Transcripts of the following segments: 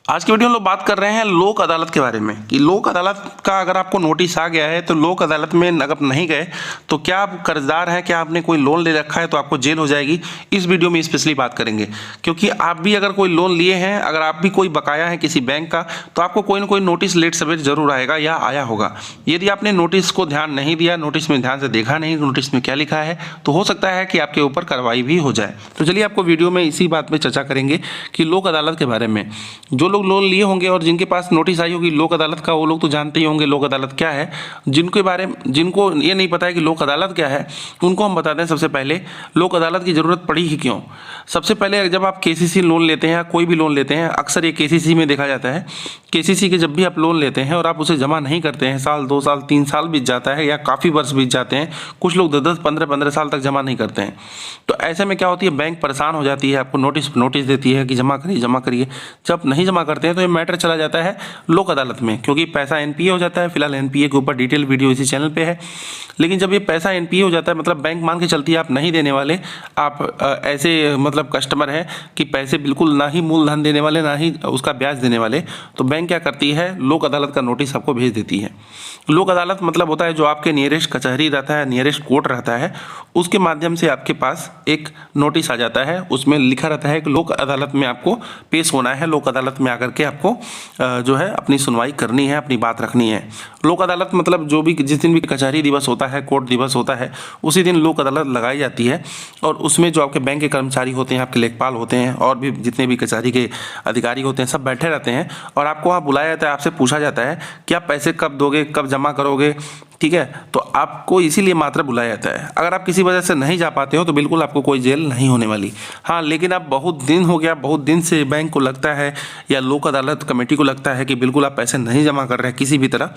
आज की वीडियो में लोग बात कर रहे हैं लोक अदालत के बारे में कि लोक अदालत का अगर आपको नोटिस आ गया है तो लोक अदालत में अगर नहीं गए तो क्या आप कर्जदार हैं, क्या आपने कोई लोन ले रखा है तो आपको जेल हो जाएगी। इस वीडियो में स्पेशली बात करेंगे क्योंकि आप भी अगर कोई लोन लिए हैं, अगर आप भी कोई बकाया है किसी बैंक का, तो आपको कोई ना कोई नोटिस लेट सवेर जरूर आएगा या आया होगा। यदि आपने नोटिस को ध्यान नहीं दिया, नोटिस में ध्यान से देखा नहीं नोटिस में क्या लिखा है, तो हो सकता है कि आपके ऊपर कार्रवाई भी हो जाए। तो चलिए आपको वीडियो में इसी बात में चर्चा करेंगे कि लोक अदालत के बारे में। जो लोग लोन लिए होंगे और जिनके पास नोटिस आई होगी लोक अदालत का, वो लोग तो जानते ही होंगे लोक अदालत क्या है। जिनको ये नहीं पता है कि लोक अदालत क्या है, उनको हम बताते हैं। सबसे पहले लोक अदालत की ज़रूरत पड़ी ही क्यों। सबसे पहले जब आप केसीसी लोन लेते हैं या कोई भी लोन लेते हैं, अक्सर ये केसीसी में देखा जाता है। केसीसी के जब भी आप लोन लेते हैं और आप उसे जमा नहीं करते हैं, साल 2 साल 3 साल बीत जाता है या काफ़ी वर्ष बीत जाते हैं, कुछ लोग 10 15 साल तक जमा नहीं करते हैं, तो ऐसे में क्या होती है, बैंक परेशान हो जाती है, आपको नोटिस देती है कि जमा करिए। जब नहीं जमा करते हैं तो ये मैटर चला जाता है लोक अदालत में, क्योंकि पैसा एनपीए हो जाता है। फिलहाल एनपीए के ऊपर डिटेल वीडियो इसी चैनल पे है। लेकिन जब ये पैसा एनपीए हो जाता है, मतलब बैंक मान के चलती है आप नहीं देने वाले, आप ऐसे मतलब कस्टमर हैं कि पैसे बिल्कुल ना ही मूलधन देने वाले ना ही उसका ब्याज देने वाले, तो बैंक क्या करती है, लोक अदालत का नोटिस आपको भेज देती है। लोक अदालत मतलब होता है जो आपके नियरेस्ट कचहरी रहता है, नियरेस्ट कोर्ट रहता है, उसके माध्यम से आपके पास एक नोटिस आ जाता है। उसमें लिखा रहता है कि लोक अदालत में आपको पेश होना है, लोक अदालत में आकर के आपको जो है अपनी सुनवाई करनी है, अपनी बात रखनी है। लोक अदालत मतलब जो भी जिस दिन भी कचहरी दिवस होता है, कोर्ट दिवस होता है, उसी दिन लोक अदालत लगाई जाती है। और उसमें जो आपके बैंक के कर्मचारी होते हैं, आपके लेखपाल होते हैं और भी जितने भी कचहरी के अधिकारी होते हैं, सब बैठे रहते हैं और आपको वहाँ बुलाया जाता है। आपसे पूछा जाता है कि आप पैसे कब दोगे, कब जमा करोगे, ठीक है। तो आपको इसीलिए मात्र बुलाया जाता है। अगर आप किसी वजह से नहीं जा पाते हो तो बिल्कुल आपको कोई जेल नहीं होने वाली। हाँ, लेकिन आप बहुत दिन हो गया, बहुत दिन से बैंक को लगता है या लोक अदालत कमेटी को लगता है कि बिल्कुल आप पैसे नहीं जमा कर रहे हैं किसी भी तरह,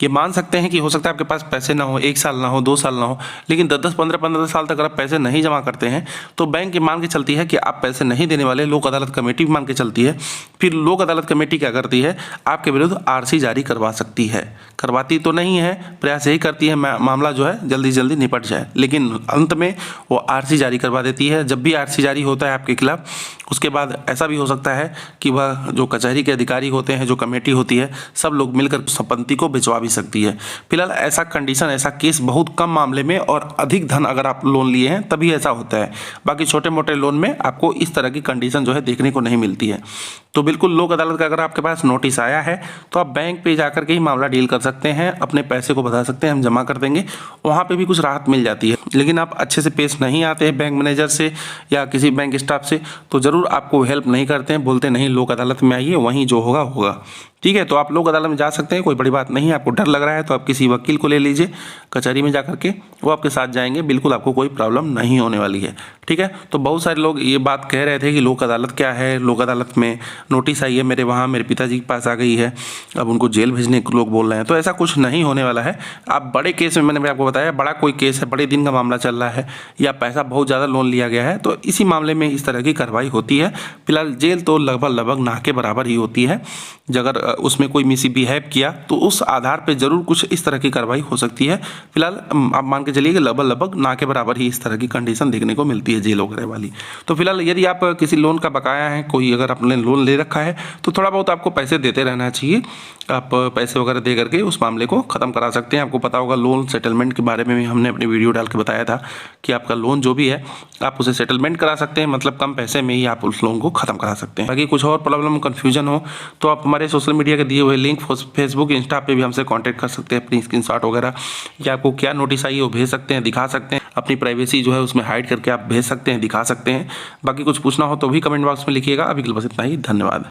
ये मान सकते हैं कि हो सकता है आपके पास पैसे ना हो, 1 साल ना हो, 2 साल ना हो, लेकिन 10 15 साल तक अगर आप पैसे नहीं जमा करते हैं तो बैंक ये मान के चलती है कि आप पैसे नहीं देने वाले। लोक अदालत कमेटी भी मान के चलती है। फिर लोक अदालत कमेटी क्या करती है, आपके विरुद्ध आरसी जारी करवा सकती है। करवाती तो नहीं है, प्रयास यही करती है मामला जो है जल्दी जल्दी निपट जाए, लेकिन अंत में वो आरसी जारी करवा देती है। जब भी आरसी जारी होता है आपके खिलाफ, उसके बाद ऐसा भी हो सकता है कि वह जो कचहरी के अधिकारी होते हैं, जो कमेटी होती है, सब लोग मिलकर संपत्ति को भिजवा भी सकती है। फिलहाल ऐसा कंडीशन, ऐसा केस बहुत कम मामले में और अधिक धन अगर आप लोन लिए हैं तभी ऐसा होता है। बाकी छोटे मोटे लोन में आपको इस तरह की कंडीशन जो है देखने को नहीं मिलती है। तो बिल्कुल लोक अदालत का अगर आपके पास नोटिस आया है तो आप बैंक पे जाकर के ही मामला डील कर सकते हैं, अपने पैसे को बता सकते हैं, हम जमा कर देंगे। वहाँ पे भी कुछ राहत मिल जाती है। लेकिन आप अच्छे से पेश नहीं आते हैं बैंक मैनेजर से या किसी बैंक स्टाफ से, तो ज़रूर आपको हेल्प नहीं करते हैं, बोलते नहीं लोक अदालत में आइए, वहीं जो होगा होगा। ठीक है, तो आप लोक अदालत में जा सकते हैं, कोई बड़ी बात नहीं है। आपको डर लग रहा है तो आप किसी वकील को ले लीजिए कचहरी में जाकर के, वो आपके साथ जाएंगे, बिल्कुल आपको कोई प्रॉब्लम नहीं होने वाली है। ठीक है, तो बहुत सारे लोग ये बात कह रहे थे कि लोक अदालत क्या है, लोक अदालत में नोटिस आई है मेरे वहाँ, मेरे पिताजी के पास आ गई है, अब उनको जेल भेजने को लोग बोल रहे हैं। तो ऐसा कुछ नहीं होने वाला है। आप बड़े केस में, मैंने आपको बताया, बड़ा कोई केस है, बड़े दिन का मामला चल रहा है या पैसा बहुत ज़्यादा लोन लिया गया है, तो इसी मामले में इस तरह की कार्रवाई होती है। फिलहाल जेल तो लगभग ना के बराबर ही होती है। अगर उसमें कोई मिसबिहेव किया तो उस आधार पे जरूर कुछ इस तरह की कार्रवाई हो सकती है। फिलहाल आप मान के चलिए कि लगभग ना के बराबर ही इस तरह की कंडीशन देखने को मिलती है जेल वगैरह वाली। तो फिलहाल यदि आप किसी लोन का बकाया है, कोई अगर आपने लोन ले रखा है, तो थोड़ा बहुत आपको पैसे देते रहना चाहिए। आप पैसे वगैरह दे करके उस मामले को ख़त्म करा सकते हैं। आपको पता होगा लोन सेटलमेंट के बारे में भी हमने अपनी वीडियो डाल के बताया था कि आपका लोन जो भी है आप उसे सेटलमेंट करा सकते हैं, मतलब कम पैसे में ही आप उस लोन को ख़त्म करा सकते हैं। बाकी कुछ और प्रॉब्लम कन्फ्यूजन हो तो आप हमारे सोशल मीडिया के दिए हुए लिंक फेसबुक इंस्टा पे भी हमसे कांटेक्ट कर सकते हैं, अपनी स्क्रीनशॉट वगैरह या आपको क्या नोटिस आई है वो भेज सकते हैं, दिखा सकते हैं। अपनी प्राइवेसी जो है उसमें हाइड करके आप भेज सकते हैं, दिखा सकते हैं। बाकी कुछ पूछना हो तो भी कमेंट बॉक्स में लिखिएगा। अभी के लिए बस इतना ही, धन्यवाद।